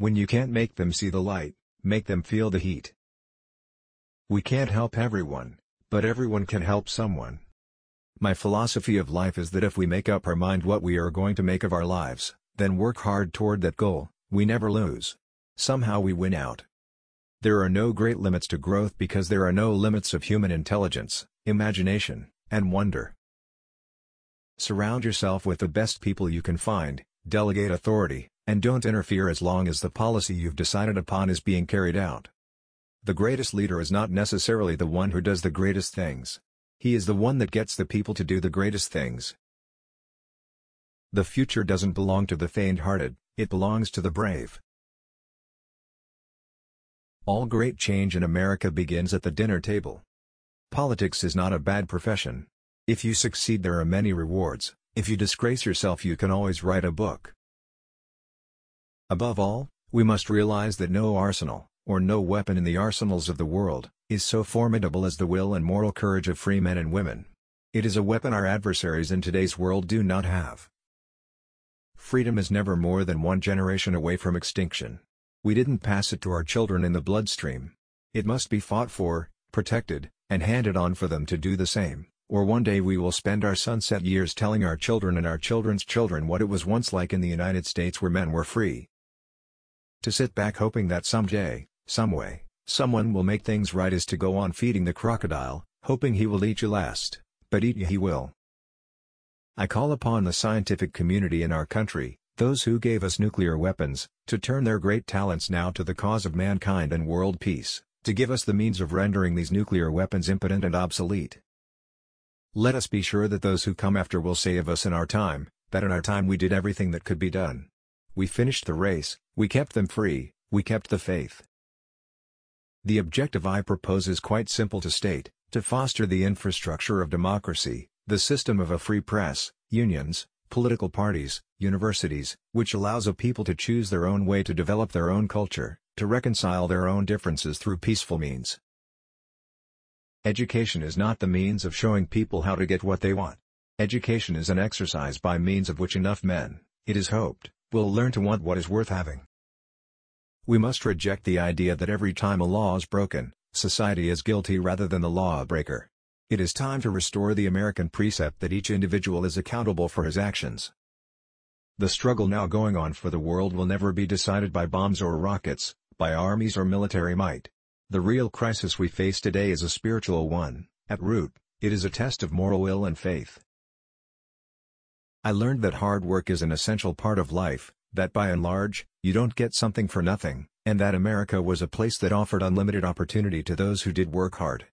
When you can't make them see the light, make them feel the heat. We can't help everyone, but everyone can help someone. My philosophy of life is that if we make up our mind what we are going to make of our lives, then work hard toward that goal, we never lose. Somehow we win out. There are no great limits to growth because there are no limits of human intelligence, imagination, and wonder. Surround yourself with the best people you can find, delegate authority, and don't interfere as long as the policy you've decided upon is being carried out. The greatest leader is not necessarily the one who does the greatest things. He is the one that gets the people to do the greatest things. The future doesn't belong to the faint-hearted, it belongs to the brave. All great change in America begins at the dinner table. Politics is not a bad profession. If you succeed, there are many rewards. If you disgrace yourself, you can always write a book. Above all, we must realize that no arsenal, or no weapon in the arsenals of the world, is so formidable as the will and moral courage of free men and women. It is a weapon our adversaries in today's world do not have. Freedom is never more than one generation away from extinction. We didn't pass it to our children in the bloodstream. It must be fought for, protected, and handed on for them to do the same, or one day we will spend our sunset years telling our children and our children's children what it was once like in the United States where men were free. To sit back hoping that someday, someway, someone will make things right is to go on feeding the crocodile, hoping he will eat you last, but eat you he will. I call upon the scientific community in our country, those who gave us nuclear weapons, to turn their great talents now to the cause of mankind and world peace, to give us the means of rendering these nuclear weapons impotent and obsolete. Let us be sure that those who come after will say of us in our time, that in our time we did everything that could be done. We finished the race, we kept them free, we kept the faith. The objective I propose is quite simple to state, to foster the infrastructure of democracy, the system of a free press, unions, political parties, universities, which allows a people to choose their own way to develop their own culture, to reconcile their own differences through peaceful means. Education is not the means of showing people how to get what they want. Education is an exercise by means of which enough men, it is hoped, will learn to want what is worth having. We must reject the idea that every time a law is broken, society is guilty rather than the lawbreaker. It is time to restore the American precept that each individual is accountable for his actions. The struggle now going on for the world will never be decided by bombs or rockets, by armies or military might. The real crisis we face today is a spiritual one. At root, it is a test of moral will and faith. I learned that hard work is an essential part of life, that by and large, you don't get something for nothing, and that America was a place that offered unlimited opportunity to those who did work hard.